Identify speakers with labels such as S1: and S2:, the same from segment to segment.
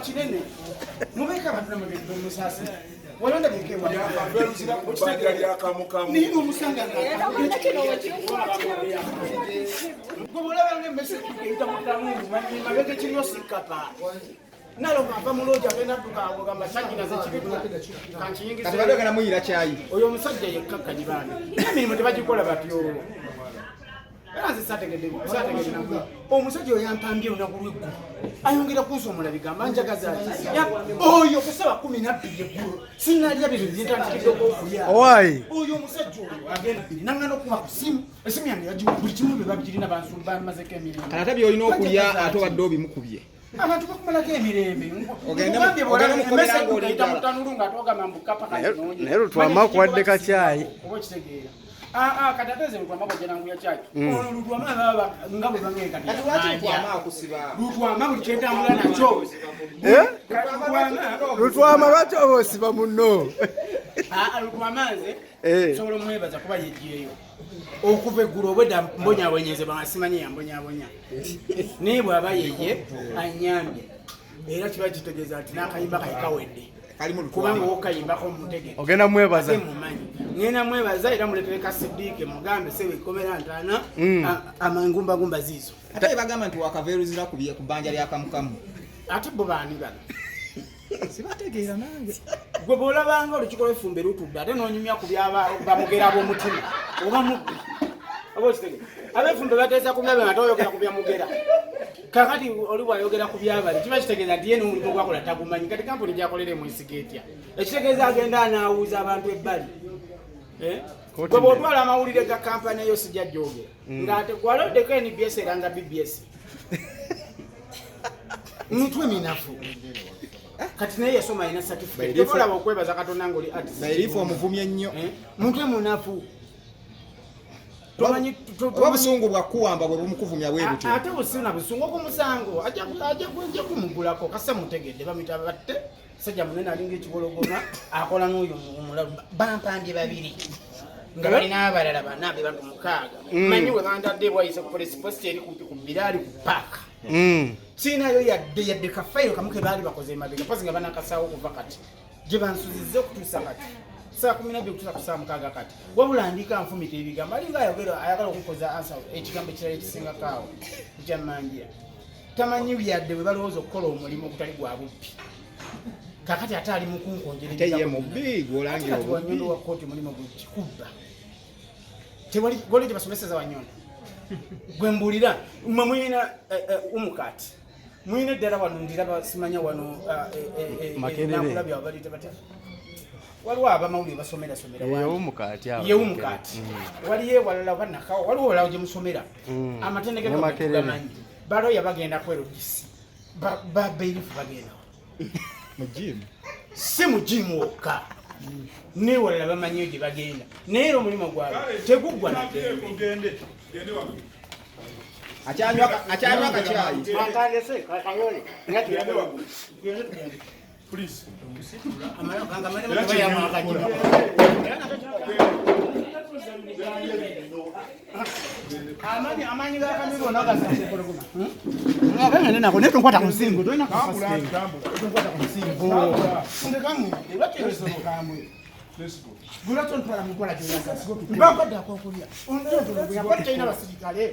S1: kinene mubeka abantu mu musasi walonda bikewa Luzira
S2: Banja lya kamukamu
S1: ni umusanga ngobulaba message ita mutamu mabeke kiriyo sikapa nalo bava muloja bena tukago gamba sakina ze kibitu kanchiyingi
S3: kati badoga na muyira chayi
S1: oyo musajja yekkaka jibana emirimu tebagikola batyo Azi sategede nabwo omusajja oyo yampambye olunaku lw'eggulu ayongera kunsomula bigamba njagaza oyo kusaba 12 eggulu sinalya bino byentandikidde okulya oyo omusajja oyo agenda nangana okuba ku simu esimu yange yagiwa buli kimu bye babirina bansumba mazeko emirembe
S3: kati ate byolina okulya ate wadde obimukubye
S1: abantu bakumalako emirembe
S4: naye lutwama kuwadde kacyayi
S1: oba okitegeera katateze lutwama kwajenanguya cyayi ono lutwama nga bwe bamweka buli kyentambula nakyo
S4: lutwama lwaki oba osiba munno
S1: lutwama nze sobola omwebaza kuba yejjireyo okuva eggulu obwedda mbonyabonyeze basimanyi yambonyabonya naye bw'aba yeye anyambye era kiba kitegeeza nti n'akayimba kayikawedde kubanga wokayimbako mutegeke
S4: ogenda mwebaza
S1: mumanyi ngenda mwebaza era muletere Kasidiike mugambe sewe ikomera ntaana amangumbagumba ziizo
S3: ate bagamba nti wakaveeruzira ku bbanja lya kamukamu
S1: ate bo baani bano
S3: sibategeera nange
S1: gwe bw'olabanga olukiiko lw'effumbe lutudde ate n'onyumya ku bamugera ab'omutima oba mubbi oba okitegeera ab'effumbe bateesa ku byabe nga toyogera ku byamugera kakati oli bwayogera ku byabali kiba kitegeeza nti ye n'omulimu gwakola tagumanyi kati kampuni gyakolera emwesiga etya ekitegeeza agenda anaawuuza abantu ebbali gwe bw'otwala amawulire ga kampani eyo sijja gyogera ng'ate gwaloddeko NBS era nga BBS mitwe minafu kati naye yasoma alina certificate olaba okwebaza Katonda ng'oli artist
S3: bayirifu omuvumye ennyo
S1: mutwe munafu
S3: oba busungu bwakuwamba bwe bumukuvumya bwebutyo
S1: ate busina busungu ku musango ajja kumugulako kasa mutegedde bamita batte sajja munene alinga ekibologoma akola n'oyo omulalu bampambye babiri nga balina abalala banambe bantu mukaaga manyi we bantadde bwayise ku police post eri ku biraali ku paaka siinayo yadde kafayiro kamuke baali bakoze emabega pozi nga banakasaawo okuva kati gye bansuzizza okutuusa kati saa 12 okutuusa ku saa 6 kati wabula andika nfumita ebigambo alinga ayagala okukoza ansa ekigambo ekirala ekisingakaawo ekyamanjira tamanyi byadde bwe balowooza okukola omulimu ogutali gwa bubbi kakati ate ali mukunkonjereye
S3: mubbi gwolangira
S1: wanyondo wa kooti mulimu gukikubba gole gyebasomeseza wanyondo gwe mbuulira mwe muyina umukati muyina eddala wano ndiraba simanya wano nakulabya wabalite batya waliwo abamawulire basomera yewumukaati waliyo ewalala banakawo waliwo olawo gye musomera amatendekero gamanyi baloya bagenda kwerugisi babeirifu bagendawo
S3: mujimu
S1: si mujimu wokka newalala bamanyiyo gye bagenda naye era omulimu gwabwe teguggwa naddembe
S3: akyanywa kacyayi
S1: akandese kakayole
S2: please
S1: amanyi gakamiro nagasakologoma ngakangene nako neto nkwata ku nsingo toina kunkwata ku nsingo ndekamu ebaterezo kamwe gulato ntwala mukola gyonagasigo bakadde akokulya ondotoya kwati tayina abasirikale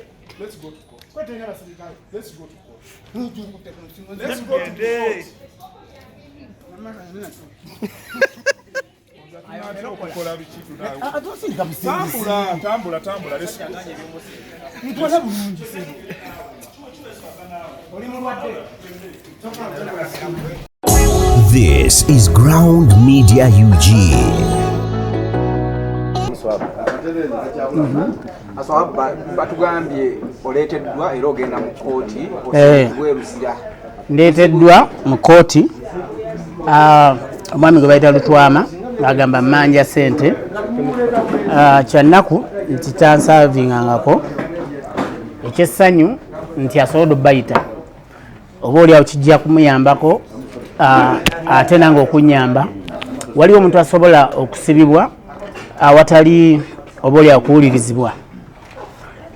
S2: let's go to court
S1: kwati tayina abasirikale
S2: let's go to court
S1: ntukutte ku nsingo
S2: let's go to court okukola bikitu nawe tambula let's go
S1: ntwala bulungi oli mulwadde
S5: This is Ground Media UG.
S3: Swahaba batugambye oleteddwa era ogenda mu kooti osibwe Luzira.
S6: Ndeteddwa mu kooti omwami gwe bayita Lutwama agamba mmanja ssente kyannaku nti tansavingangako ekyessanyu nti asobodde obbayita oba oliawo kijja kumuyambako ate nange okunyamba waliwo omuntu asobola okusibibwa awatali oba oliawo kuwulirizibwa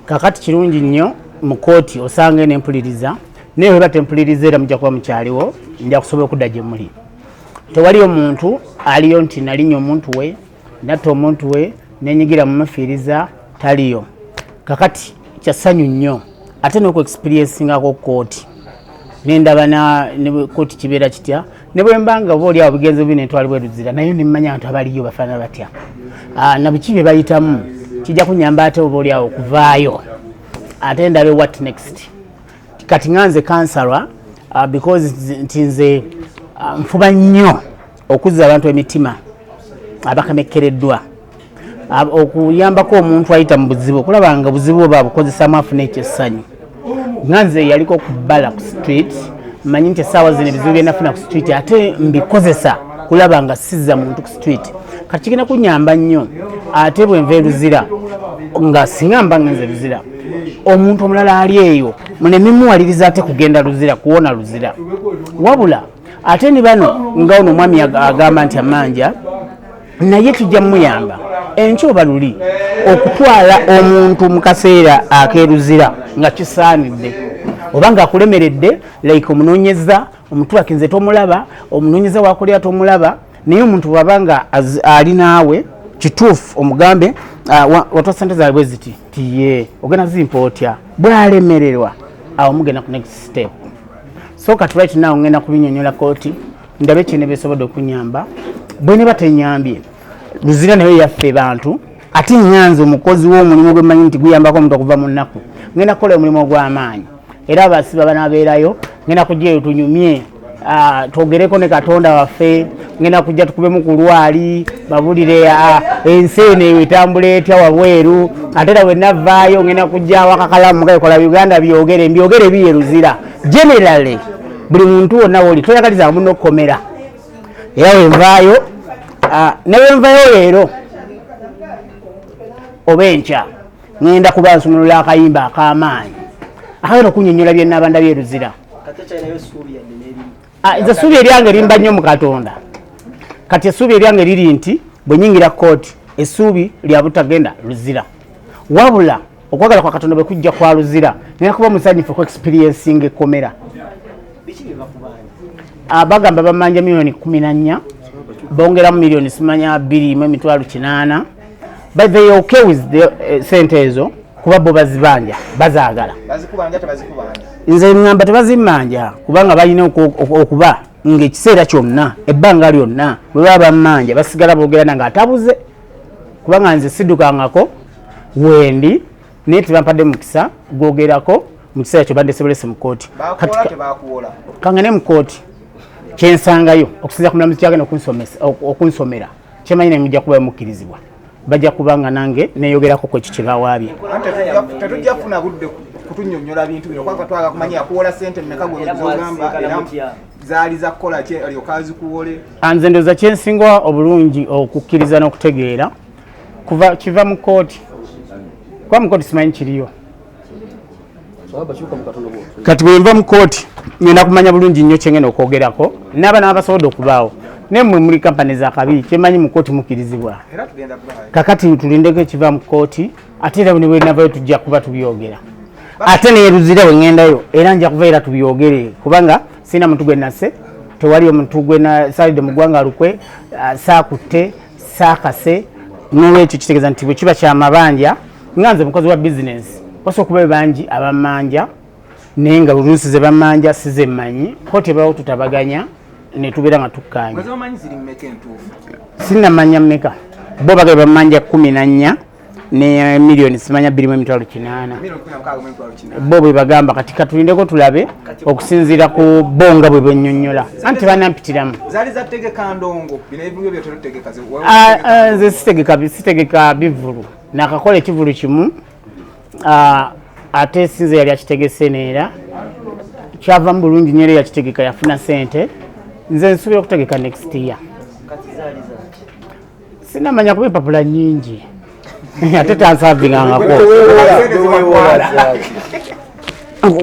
S6: kakati kirungi nnyo mu kooti osanga n'empuliriza naye weba tempuliriza era mujja kuba mukyaliwo nja kusobola okudda gye muli. Tewali omuntu aliyo nti nalinya omuntu we natta omuntu we nenyigira mu mafiiriza taliyo. Kakati kyasanyu nnyo ate n'oku experiencingako kooti nendaba ne kooti kibeera kitya ne bwe mbanga oba oli awo bigenze bibi netwalibwa Luzira naye nemmanya abantu abaliyo bafaanana batya na biki bye bayitamu kijja kunyamba ate oba oli awo okuvaayo ate ndabe what next. Kati nganze kansala because nti nze nfuba nnyo okuzza abantu emitima abakamekereddwa okuyambako omuntu ayita mu buzibu okulaba nga buzibu oba bukozesaamu afuna ekyessanyu. Nganze yaliko kubbala ku street manyi nti essaawa zino ebizibu byenafuna ku street ate mbikozesa kulaba nga sizza muntu ku street. Kati kigenda kunyamba nnyo ate bwe nva Luzira nga singa mba ngenze Luzira omuntu omulala ali eyo munemimuwaliriza ate kugenda Luzira kuwona Luzira wabula ate ni bano nga ono omwami agamba nti amanja naye tujja muyamba enkyo oba luli okutwala omuntu mu kaseera akeeruzira nga kisaanidde oba nga akulemeredde like omunoonyeza omutulaki nze tomulaba omunoonyeza wakolera tomulaba naye omuntu bwaba nga ali naawe kituufu omugambe watwa sente zaabwe bwe ziti tiye ogenda zimpa otya bwalemererwa awo mugenda ku next step. So kati right now ngenda kubinyonyola kooti ndabe kine besobodde okunyamba bwe ne batenyambye Luzira naye yaffe bantu ate nyanza omukozi w'omulimu gwe mmanyi nti guyambako omuntu okuva mu nnaku ngenda kukola omulimu ogw'amaanyi era abasiba banaabeerayo ngenda kujjayo tunyumye twogereko ne Katonda waffe ngenda kujja tukubemu ku lwali babulire ensi eno eyo etambula etya wabweru ate era bwe navaayo ngenda kujja wakakalamu mugaikola Uganda byogere mbyogere biye Luzira generally buli muntu wonna woli toyagaliza muno okukomera era wenvaayo ne wenvayo leero oba enkya ngenda kuba nsumulula akayimba ak'amaanyi akagenda okunyonnyola bye nabanda bye Luzira. Nze essuubi eryange limba nnyo mu Katonda kati essuubi eryange liri nti bwe nyingira kooti essuubi lya butagenda Luzira wabula okwagala kwa Katonda bwe kujja kwa Luzira ngenda kuba musanyufu ku experiencing ekomera. Bagamba bamanja milioni 14 bongeramu milioni simanya 2.8 but they are okay with the sente ezo kuba bo bazibanja bazaagala
S3: bazikubanja tebazikubanja
S6: nze ngamba tebazimanja kubanga balina okuba ng'ekiseera kyonna ebbanga lyonna bwe baba bammanja basigala boogera nga atabuze kubanga nze siddukangako wendi naye tebampadde mukisa gwogerako mu kiseera kyo bandesebolese mu kooti kangane mu kooti kyensangayo okusinza ku mulamuzi kyagenda okunsomera kyemanyi ne mujja kuba mukkirizibwa bajja kubanga nange neyogerako kwekyo kye bawaabye.
S3: Tetujja kufuna budde kutunnyonnyola bintu bino kubanga twaga kumanya akuwola ssente mmeka gwezogamba era zaali za kukola ki alyokazi kuwole.
S6: Nze ndowooza kyensinga obulungi okukkiriza n'okutegeera kiva mu kooti kuba mu kooti simanyi kiriyo kati bwe nva mu kooti ngenda kumanya bulungi nnyo kyengenda okwogerako n'abaana babasobodde okubaawo naye mmwe muli kampani za kabiri kyemanyi mu kooti mukkirizibwa kakati tulindeko ekiva mu kooti ate era ne bwe navayo tujja kuba tubyogera ate ne Luzira bwe ŋŋendayo era nja kuva era tubyogere kubanga sina muntu gwe nasse tewali omuntu gwe nasaalidde mu ggwanga lukwe saakutte saakase n'olwekyo kitegeeza nti bwe kiba kyamabanja nga nze mukozi wa bizinesi osobola okuba bangi abamanja naye nga oluusi ze bamanja size mmanyi kooti ebawo tutabaganya ne tubeera nga tukkanya sinnamanya mmeka bo bagabe bamanja 14 ne milioni simanya 2.8 bo bwe bagamba kati katulindeko tulabe okusinziira ku bonga bwe bennyonnyola anti banampitiramu nze sitegeka bivulu nakakola ekivulu kimu ate sinze yali akitegese neera kyava mu bulungi nyere yakitegeka yafuna sente nze nsuubira okutegeka next year sinamanya kuba empapula nyingi ate tansavingangako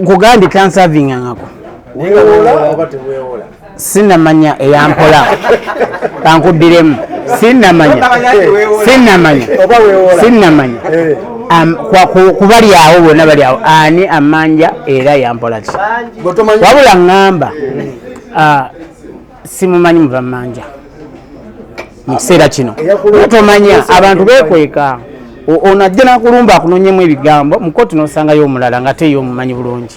S6: kugandi tansavingangako sinamanya eyampola kankuddiremu sinamanya kubali awo bonna bali awo ani amanja era yampola ki wabula ŋŋamba simumanyi muva manja mu kiseera kino tomanya abantu bekweka ono ajja nakulumba akunonyemu ebigambo mu kooti n'osangayo omulala nga te omumanyi bulungi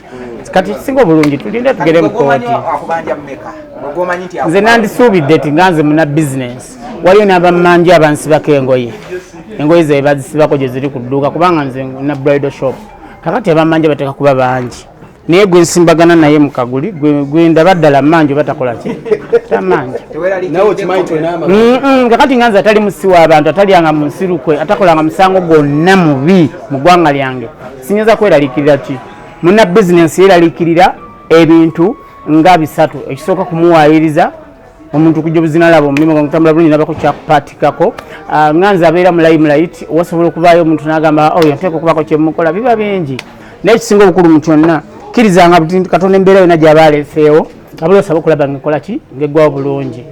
S6: kati kisinga obulungi tulinde tugere mu kooti nze nandisuubidde ti nga nze muna bizinesi waliyo n'abamanja abansibako engoye ze bazisibako gye ziri ku dduuka kubanga nze na bridal shop kakati abamanja bateeka kuba bangi naye gwe nsimbagana naye mu kaguli gwe ndaba ddala manja batakola ki tamanja kakati nga nze atali musi w'abantu atalyanga mu nsirukwe atakolanga musango gwonna mubi mu ggwanga lyange sinyinza kweraliikirira ki muna bizinesi yeraliikirira ebintu nga bisatu ekisooka kumuwaayiriza omuntu kujja obuzinalaba omulimu gwamutambula bulungi nabako kyakupatikako nga nze abeera mulayiti wasobola okuvaayo omuntu n'agamba oyo nteeka okubako kyemukola biba bingi naye ekisinga obukulu mu kyonna kkirizanga katonda embeera yonna gyaba aleeseewo abula osaba okulaba ngaekola ki ngaeggwawo bulungi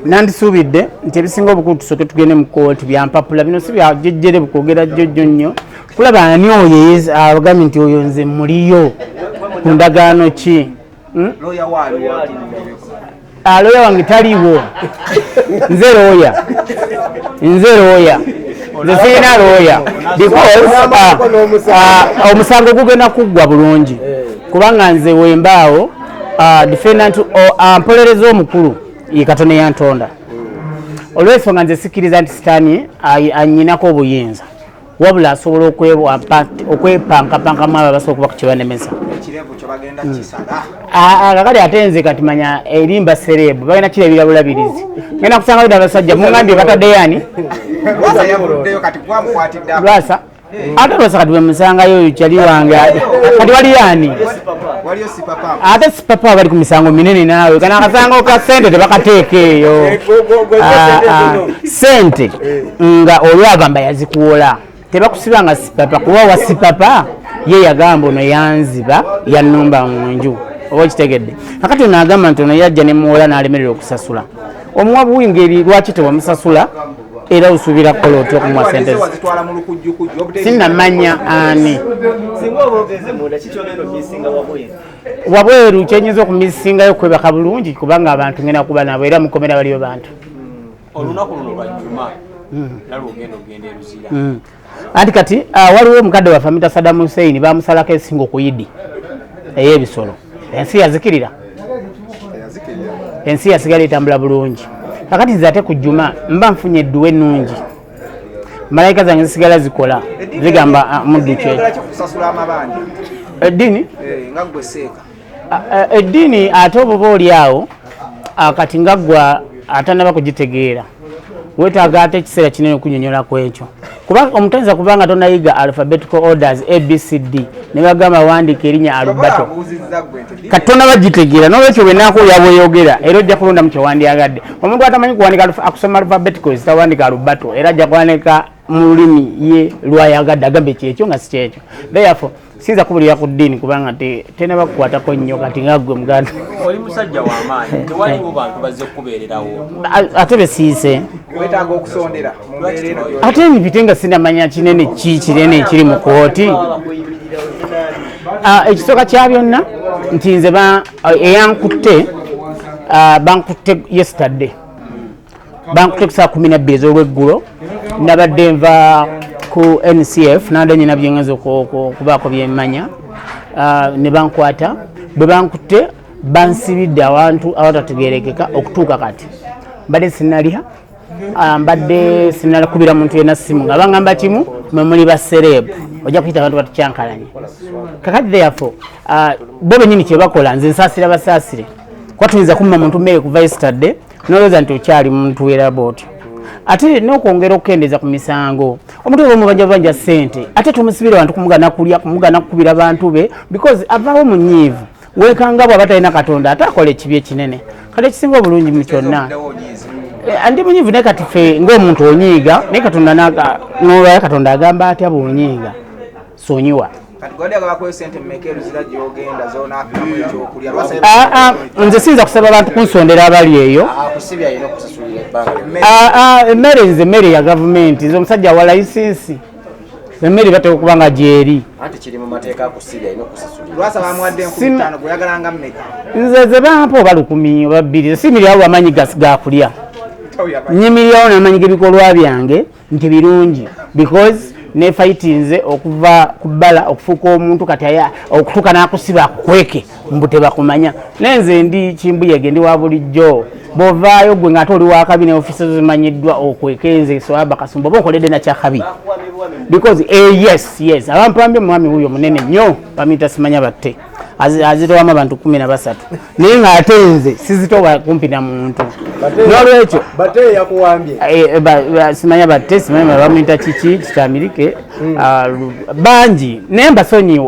S6: nandisuubidde nti ebisinga obukulu tusooke tugende mu kooti byampapula bino si byajejjere bukwogera jjojjo nnyo kulaba ani oyo agambye nti oyo nze muliyo ku ndagaano ki looya wange taliiwo nze looya nze sirina looya because omusango gugenda kuggwa bulungi kubanga nze wembaawo defendant ampolereza omukulu ye Katonda yantonda olw'ensonga nze sikkiriza nti sitaani anyinako obuyinza wabula asobola okwepankapankamu abo abasobola okuba ku kyebanemesa kakati ate nze kati manya erimba serebu bagenda kirabira bulabirizi genda kusanga bida abasajja mungambye batadde yani lwasa ate lwasa kati bwemusangayo oyo kyali wange kati wali yani ate sipapa abali ku misango minene naawe kana akasango ka sente tebakateeka eyo sente nga olwagamba yazikuwola tebakusibanga sipapa kuba wa sipapa ye yagamba ono yanziba yannumba mu nju oba okitegedde akati ono agamba nti ono yajja nemuwola n'alemerera okusasula omuwa buwingeri lwaki tewamusasula era osuubira kukola otya okumuwa sente sinnamanya ani wabweru kyenyinza okumisingayo kwebaka bulungi kubanga abantu ngenda kuba nabo era mukomera baliyo bantu
S7: olunaku luno lwajjuma nalwo ogenda ogenda Luzira
S6: anti kati waliwo omukadde waffe amita Saddam Hussein bamusalako ensingo ku Idi ey'ebisolo ensi yazikirira ensi yasigala etambula bulungi kakati nze ate ku jjuma mba nfunye edduwa ennungi malayika zange zisigala zikola zigamba muddu kye eddiini eddiini ate obuba oli awo kati nga ggwa atanaba kugitegeera wetaaga ate ekiseera kinene okunyonyola ku ekyo kuba omutanyiza kubanga tonayiga alphabetical orders abcd ne bagamba wandiika erinnya alubato kati tonabagitegeera n'olwekyo bwenakuya bweyogera era ojja kulonda mu kyewandyagadde omuntu atamanyi kuwandika akusoma alphabeticals tawandika alubato era ajja kuwandika mu lulimi ye lwayagadde agambe kyekyo nga si kyekyo therefore sinza kubulira ku ddiini kubanga tenaba kukwatako nnyo kati nga ggwe muganda
S7: oli musajja w'amaanyi tewaliwo bantu bazze kukubeererawo
S6: ate besiise
S3: wetaaga okusondera
S6: ate emipite nga sinamanya kinene kinene ekiri mu kooti ekisooka kya byonna nti nze eyankutte bankutte yesterday bankutte ku saa 12 ez'olweggulo nabadde nva ku NCF nande nyina byengezo okubaako byemmanya ne bankwata bwe bankutte bansibidde awantu awatategerekeka okutuuka kati mbadde sinaliha mbadde sinalakubira muntu yenna simu nga bangamba kimu mwe muli baserebu ojja kuyita abantu batukyankalanye kakati therefore bo benyini kyebakola nze nsaasira basaasire kuba tuyinza kumma muntu mmere kuva yesterday nolowooza nti okyali muntu era bwotyo ate n'okwongera okukendeeza ku misango omuntu oba omubanja bubanja ssente ate tumusibira abantu kumugana kulya kumugana kukubira abantu be because avaawo mu nnyiivu weekanga bw'aba talina katonda ate akola ekibi ekinene kati ekisinga obulungi mu kyonna ndi munyiivu naye kati ffe ng'omuntu onyiiga naye katonda n'olwayo katonda agamba atya bw'onyiiga sonyiwa
S3: kati gode agabakoye sente mmeke Luzira gyogenda zona afimu ekyokulya
S6: nze sinza kusaba abantu kunsondera abali eyo
S7: kusibya yino kusasulira ebbanga
S6: emmere nze emmere ya gavumenti nze omusajja wa layisensi emmere bateka okubanga gyeri
S7: anti kiri mu mateeka kusibya yino kusasulira
S3: lwasa bamuwadde 15 gweyagalanga mmeka
S6: nze ze bampa oba 10 oba 2 simiryawo amanyi gakulya nyimiryawo n'amanyi g'ebikolwa byange nti birungi because nefightinze okuva ku bbala okufuuka omuntu kati okutuuka n'akusiba akukweke mbu tebakumanya nenze ndi kimbuyege ndi wa bulijjo bw'ovaayo gwe ng'ate oli wa kabi ne ofiisi zo zimanyiddwa okwekenze Swahaba Kasumba oba onkoledde nakyakabi because yes abampambye omwami wuyo munene nnyo bamuyita simanya batte azitowamu abantu 13 naye ng'ate nze sizitowa kumpi na muntu n'olwekyo simanya batte simanya bamuyita kiki kitamirike bangi naye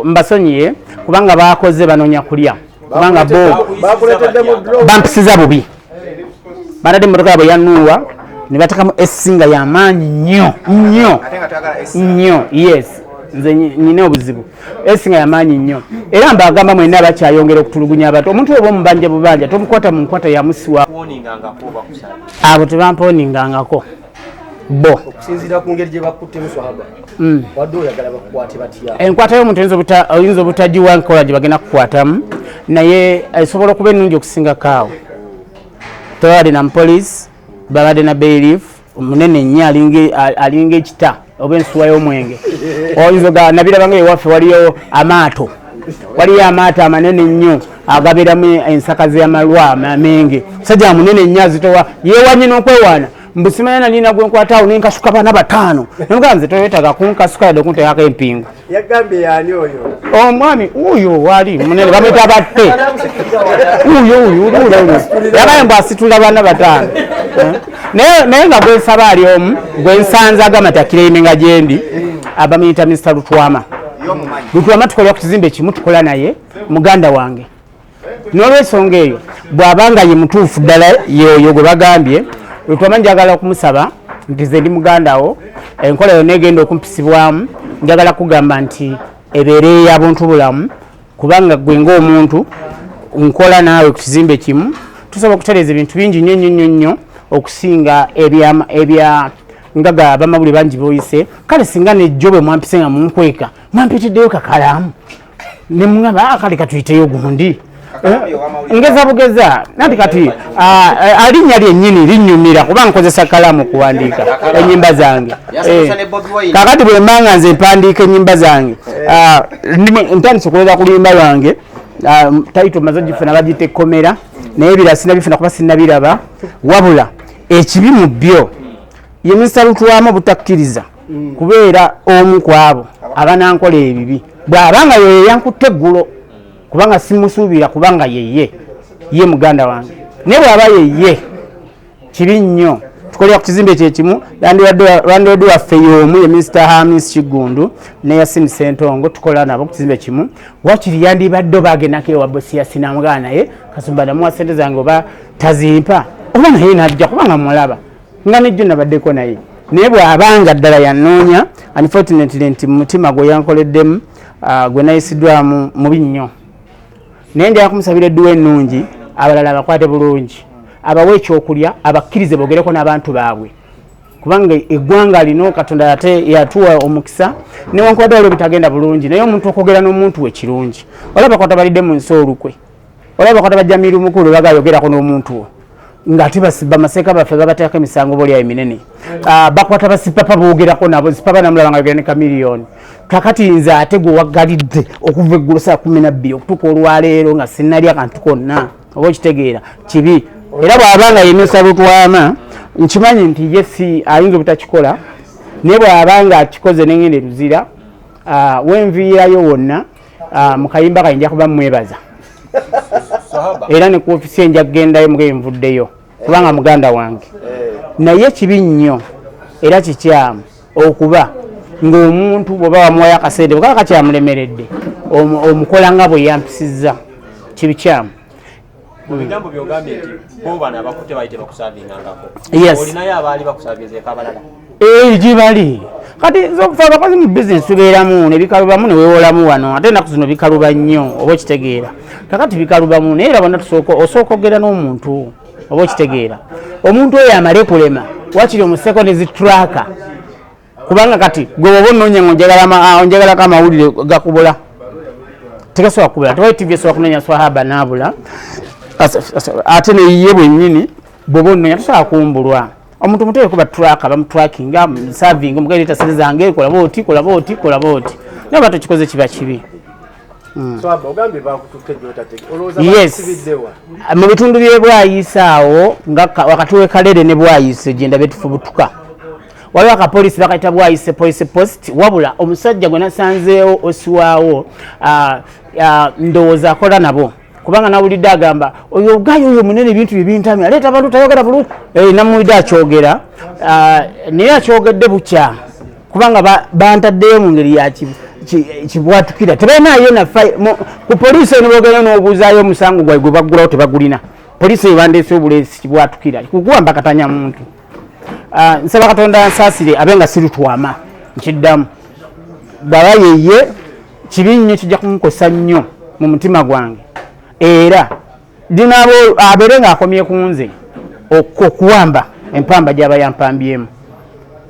S6: mbasonyiye kubanga bakoze banoonya kulya kubanga bo bampisiza bubi banadde emmotoka yabwe yanuuwa ne batekamu essinga y'amaanyi nnyo yes nze nyina obuzibu esinga y'amaanyi nnyo era mbagamba mwenna bakyayongera okutulugunya abantu omuntu oba omubanja bubanja tomukwata mu nkwata yamusiwa abo tebampooningangako bo
S4: okusinziira ku ngeri gye bakuttemu Swahaba wadde oyagala bakukwate batya
S6: enkwata y'omuntu oyinza obutagiwa nkola gye bagenda kukwatamu naye esobola okuba ennungi okusinga kaawo tewabadde na mupoliisi babadde na bailiff omunene nnyo alinga ekita oba ensuwa y'omwenge oyinza nabirabanga ewaffe waliyo amaato amanene nnyo agabeeramu ensaka z'amalwa amenge musajja munene nnyo azitowa yeewanye n'okwewaana mbusimanya nalina gwenkwataawo nenkasuka bana 5 namugaa nze toyetaga kunkasuka yadde okunteekako empingu
S4: yagambye yaani oyo
S6: omwami uyo wali munene bamwita batte uyo yabaye mbu asitula bana 5 naye nga gwensaba ali omu gwensanza agamatakira emenga gyendi abamuyita Mr. Lutwama tukola ku kizimbe kimu tukola naye muganda wange n'olwensonga eyo bw'abanga ye mutuufu ddala yeoyo gwe bagambye Lutwama njagala okumusaba nti ze ndi mugandawo enkola yonna egenda okumpisibwamu njagala kugamba nti ebeere y'abuntu bulamu kubanga gwe ng'omuntu nkola naawe ku kizimbe kimu tusobola okutereeza ebintu bingi nnyo okusinga ebya ngaga bamabuli bangi boyise kale singa nejjo bwe mwampise nga munkweka mwampitiddeyo kakalamu ne mungamba kale katuyiteyo gundi ngeza bugeza nanti kati alinnya lyennyini linnyumira kuba nkozesa kalamu okuwandiika ennyimba zange kakati bwe mbanga nze mpandiika ennyimba zange ntandise okuweza ku luyimba lwange taito maze gifuna bagita ekkomera naye ebirala sinabifuna kuba sinnabiraba wabula ekibi mu byo ye Mr. Lutwama obutakkiriza kubeera omu ku abo abanankola ebibi bw'abanga ye yankutte eggulo kubanga simusuubira kubanga ye muganda wange naye bw'aba ye kibi nnyo tukolera ku kizimbe kyekimu landlord waffe y'omu ye Mr. Hamis Kigundu ne Yasin Sentongo tukola nabo ku kizimbe kimu wakiri yandibadde bagendako ewa bosi yasinamugana naye Kasumba namuwa sente zange oba tazimpa oba naye najja kubanga mulaba nga nejjo nabaddeko naye bw'abanga ddala yanoonya unfortunately nti mutima gwe yankoleddemu gwe nayisiddwamu mubi nnyo naye njala kumusabira edduwa ennungi abalala abakwate bulungi abawe ekyokulya abakkirize bogereko n'abantu baabwe kubanga eggwanga lino Katonda ate yatuwa omukisa newankubadde waliwo bitagenda bulungi naye omuntu okwogera n'omuntu we kirungi olaba kwata balidde mu nsi olukwe olaba kwata bajjamiru mukulu bagayogerako n'omuntu wo ng'ate bamaseeka baffe babateekako emisango boolyayo eminene bakwata basipapa boogerako nabo sipapa namulaba nga yogera ne kamiliyoni kakati nze ate gwe waggalidde okuva eggulo saa 12 okutuuka olwaleero nga sinnalya kantu konna oba okitegeera kibi era bw'abanga ye Mr. Lutwama nkimanyi nti ye si ayinza obutakikola naye bw'abanga akikoze n'engende Luzira wenviirayo wonna mu kayimba kange nja kuba mwebaza era ne ku ofisi enja kugendayo muge nvuddeyo kubanga muganda wange naye kibi nnyo era kikyamu okuba ng'omuntu bw'oba wamuwayo akasente bwe kaba kakyamulemeredde omukola nga bwe yampisizza kibikyamu
S7: mu bigambo byogambye nti bo bano abakutte bayite bakusaavingangako olinayo abaali bakusaavinzeeko abalala
S6: gibali kati zokufa abakozi mu business tubeeramu nebikalubamu neweewolamu wano ate ennaku zino bikaluba nnyo oba okitegeera kakati bikalubamu naye era bonna osooka ogera n'omuntu oba okitegeera omuntu oyo amale kulema wakiri omuseko nezitraka kubanga kati gwe oba onoonya onjagalako amawulire gakubula tegasobola kubula tewali tv esobola kunoonya Swahaba naabula ate neyiye bwennyini bwoba onoonya tosobola kumbulwa omuntu muteeke kuba traka bamutrakinga serving omugaire taserezange kola booti naye ba tokikoze kiba kibi yes mu bitundu byebwayise awo nga wakati wekalere ne bwayise gyenda betufubutuka waliwo akapolisi bakayita bwayise police post wabula omusajja gwe nasanzeewo osiwaawo ndowooza akola nabo kubanga nawulidde agamba oyo ogayo oyo munene ebintu byebintamya aleeta abantu tayogera bulungi namuwulidde akyogera naye akyogedde bukya kubanga bantaddeyo mu ngeri ya kibwatukira tebalinayo naffe ku poliisi eno boogera n'obuuzaayo omusango gwabwe gwe baggulawo tebagulina poliisi ebandeese obuleesi kibwatukira kukuwamba katanya muntu nsaba katonda ansaasire abe nga sirutwama nkiddamu bwaba yeye kibi nnyo kijja kumukosa nnyo mu mutima gwange era dinaabo abeere ng'akomye ku nze okuwamba empamba gy'aba yampambyemu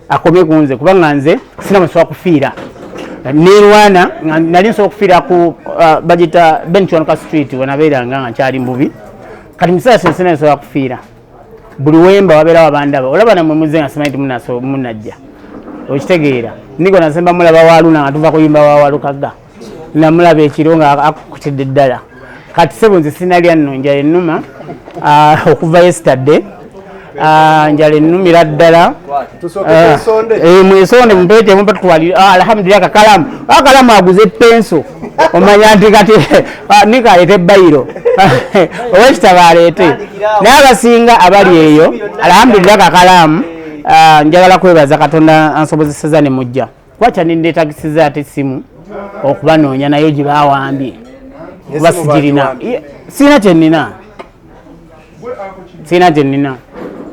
S6: akomye ku nze kubanga nze sina mwesobola kufiira nerwana nali nsobola okufiira ku bagita benchonka street wenabeeranga nga nkyali mubi kati mukiseera kino sina nsobola kufiira buli wemba wabeerawo abandaba olaba namwe muze nga simanyi munajja okitegeera nigo nasemba mulaba waaluna nga tuva kuyimba wawalukagga namulaba ekiro nga akukutidde ddala kati sebo nze sinalya nno njala ennuma okuva yesterday njala ennumira ddala mwesonde mumpeete mumpa tutwalira alhamdulillah akalamu aguze penso omanya nti kati nikaleete ebayiro owekitaba aleete naye abasinga abali eyo alhamdulillah kakalamu njagala kwebaza katonda ansobozeseza ne mujja kwaca nindeetagisiza ate simu okubanoonya nayo gye baawambye kuba sigirina sina kyennina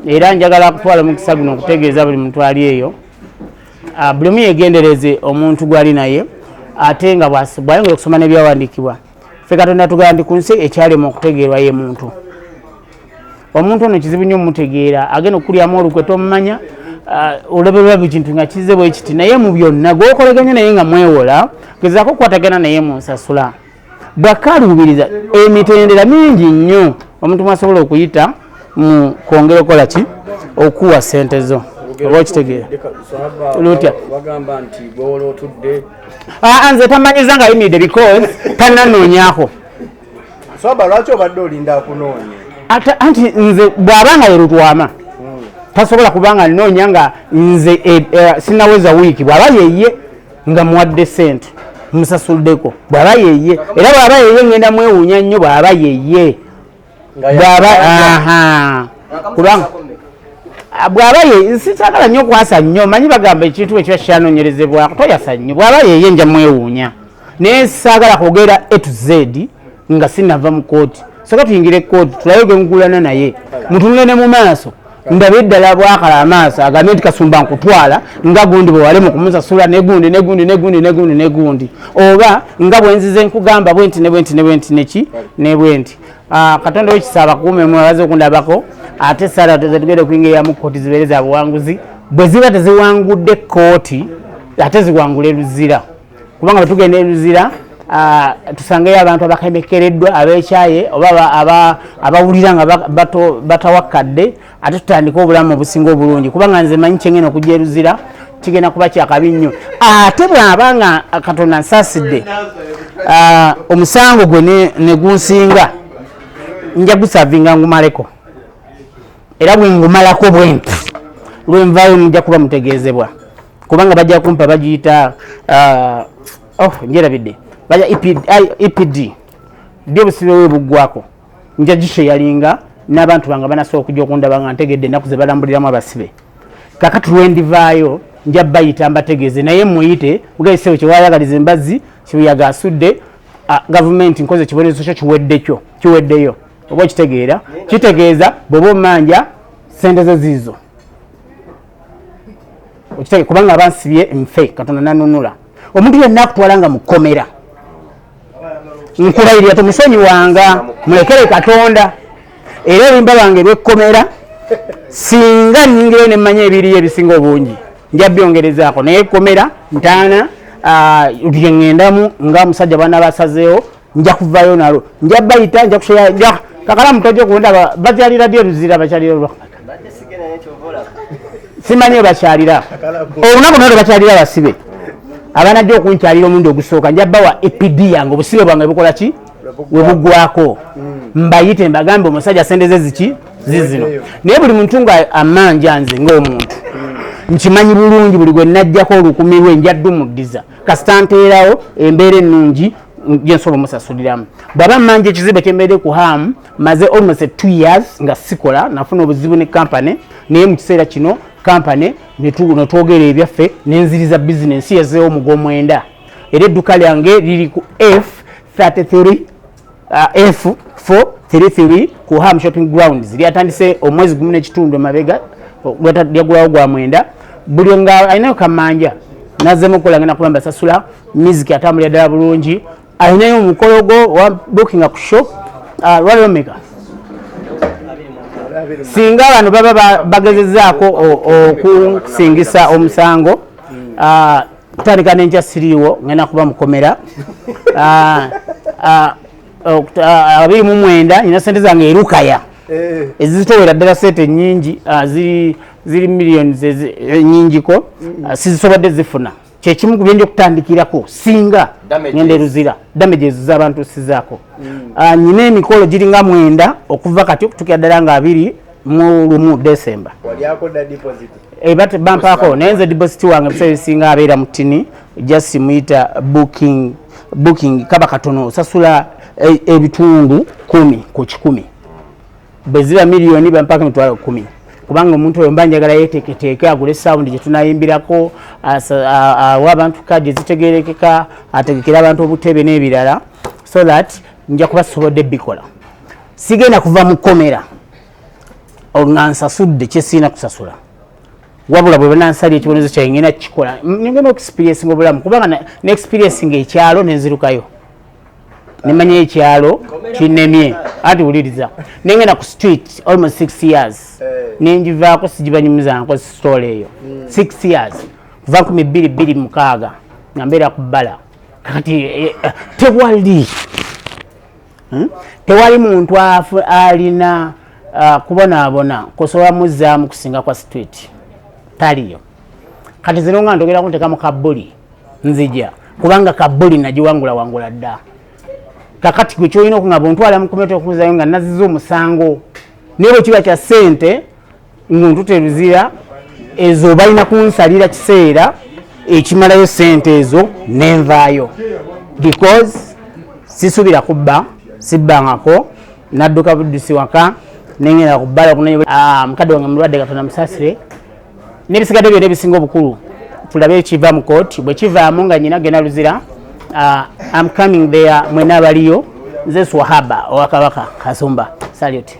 S6: era njagala kutwala omukisa guno okutegeeza buli muntu ali eyo buli omu yegendereze omuntu gwali naye ate nga bwayongera okusoma n'ebyawandiikibwa ffe katonda tugamba nti ku nsi ekyalema okutegeerwa ye muntu omuntu ono kizibu nnyo omutegeera agenda okukulyamu olukwe tomumanya oleberwa bikintu nga kize bwe kiti naye mu byonna gwokoleganya naye nga mwewola gezaako okukwatagana naye mu nsasula bwakaluubiriza emitendera mingi nnyo omuntu mwasobola okuyita mu kwongera okukola ki okuwa sente zo oba okitegeera lutya nze tamanyiza nga ayimiridde because tannanoonyako
S4: lwaki obadde olinda akunoonya
S6: anti nze bw'abanga yerutwama tasobola kubanga anoonya nga nze sinaweza wiiki bw'aba yeye nga muwadde sente musasuddeko bw'aba yeye era bw'aba yeye ngenda mwewuunya nnyo bw'aba yeye kubanga bw'aba yeye sikyagala nnyo okwasa nnyo manyi bagamba ekintu ekiba kyanoonyerezebwako toyasa nnyo bw'aba yeye nja mwewuunya naye saagala kwogera A to Z nga sinava mu kooti soka tuyingire kooti tulabe gwe mugulana naye mutunule ne mu maaso ndabe eddala bwakala amaaso agambe nti Kasumba nkutwala nga gundi bwe wale mu kumusasula negundi oba nga bwenzize nkugamba bwenti nebwenti katonda wekisaba kuume mwabaze okundabako ate sala tugende kuyingirira mu kooti zibeere za buwanguzi bwe ziba teziwangudde kooti ate ziwangule Luzira kubanga bwe tugenda Luzira tusangeyo abantu abakemekereddwa abekyaye oba abawulira nga batawakadde ate tutandika obulamu obusinga obulungi kubanga nze manyi kyengenda okujja Luzira kigenda kuba kyakabi nnyo ate bwabanga katonda nsaasidde omusango gwe negunsinga nja gusavinga ngumaleko era bwe ngumalako bwenti lwenvaayo mujja kuba mutegeezebwa kubanga bajja kumpa bagiyita njerabidde baja EPD byo busibe webuggwako nja gisheyalinga n'abantu banga banasobola okujja okundaba nga ntegedde ennaku ze balambuliramu abasibe kakati lwendivaayo nja bayita mbategeeze naye muyite mugaisebo kyewayagaliza embazzi kibuyaga asudde gavumenti nkoze kibonerezo kyo kiweddeyo oba okitegeera kitegeeza bw'oba omanja sente zo ziizo okitege kubanga abansibye nfe Katonda nanunula omuntu yenna akutwalanga mu kkomera nkulayirira tomusonyi wanga mulekere Katonda era olumba lwange lw'ekkomera singa nnyingire ne mmanya ebiriyo ebisinga obungi nja byongerezaako naye ekkomera ntaana lyengendamu nga musajja bana basazeewo nja kuvayo nalo nja bayita nja kushaya kakalamu tojo kundaba bakyalira dyo Luzira bakyalira simanyi bakyalira olunaku nalo bakyalira basibe abaana jjo okunkyalira omundi ogusooka nja bawa EPD yange obusibe bwange bukola ki webugwako mbayite mbagambe omusajja sendeze ziki zizino naye buli muntu nga amanja nze ng'omuntu nkimanyi bulungi buli gwe najjako olukumi lwe njaddumuddiza kasitanteerawo embeera ennungi gyensobola omusasuliramu bw'aba mmanja ekizibe kyembeere ku hamu maze almost 2 years nga sikola nafuna obuzibu ne kampani naye mu kiseera kino kampani netwogera ebyaffe nenziriza bizinensi yazeewo mugomwenda era edduka lyange liri ku F33 F433 ku Ham Shopping Grounds lyatandise omwezi gumu n'ekitundu emabega lyagulawo gwa mwenda buli nga alinayo kamanja nazzemu okukola ngenda kuba mbasasula music atambulira ddala bulungi alinayo omukologo wa bookinga ku shop lwaliro meka singa abantu baba bagezezaako okusingisa omusango kutandika n'enkya siriiwo ngenda kuba mukomera 29 nina sente zange erukaya ezitowera ddala sente nyingi ziri millions nyingiko sizisobodde zifuna kyekimu ku byenja okutandikirako singa ngenda Luzira damages z'abantu sizaako nyina emikolo giringa 9 okuva kati okutukira ddala nga 21 December bampaako naye nze deposit wange ebiseera ebisinga abeera mu ttini just muyita booking kaba katono osasula ebitundu 10 ku 100 bwe ziba miliyoni bampaako emitwalo 10 kubanga omuntu oyo mba njagala yeeteeketeeke agule sound gye tunayimbirako awa abantu kadi ezitegerekeka ategekera abantu obutebe n'ebirala so that nja kuba sobodde bikola sigenda kuva mu kkomera nga nsasudde kyesiina kusasula wabula bwe banansali ekibonezo kyange ngenda kukikola ngenda okuexperiencinga obulamu kubanga ne experiencinga ekyalo nenzirukayo nemanya ekyalo kinemye ati wuliriza nengenda ku street almost 6 years nenjivaako sijibanyumiza nkozi story eyo 6 years kuva 2026 nga mbeera ku bbala kati tewali muntu alina kubonaabona kusobola muzzaamu kusinga kwa street taliyo kati zino nga ntogerako ntekamu kabbuli nzija kubanga kabbuli nagiwangula dda kakati gwe kyolina okungaba ontwala mu komera okuzayo nga naziza omusango naye bwe kiba kya ssente nguntute Luzira ezo balina kunsalira kiseera ekimalayo ssente ezo nenvaayo because sisubira kubba sibbangako nadduka buddusi waka nengenda ku bbala okunanya mukadde wange mulwadde Katonda musasire n'ebisigadde byonna ebisinga obukulu tulabe ekiva mu kooti bwe kivaamu nga nyina genda Luzira I'm coming there mwena abaliyo nze Swahaba owa Kabaka Kasumba salute.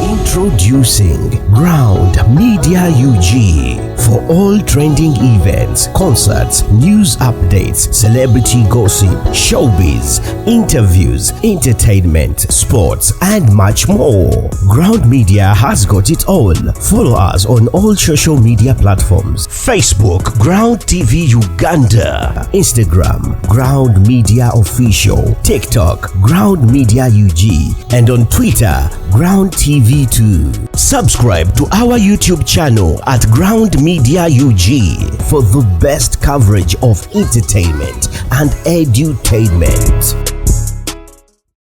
S5: Introducing Ground Media UG for all trending events, concerts, news updates, celebrity gossip, showbiz, interviews, entertainment, sports, and much more. Ground Media has got it all. Follow us on all social media platforms: Facebook, Ground TV Uganda; Instagram, Ground Media Official; TikTok, Ground Media UG; and on Twitter, Ground TV2. Subscribe to our YouTube channel at Ground Media UG for the best coverage of entertainment and edutainment.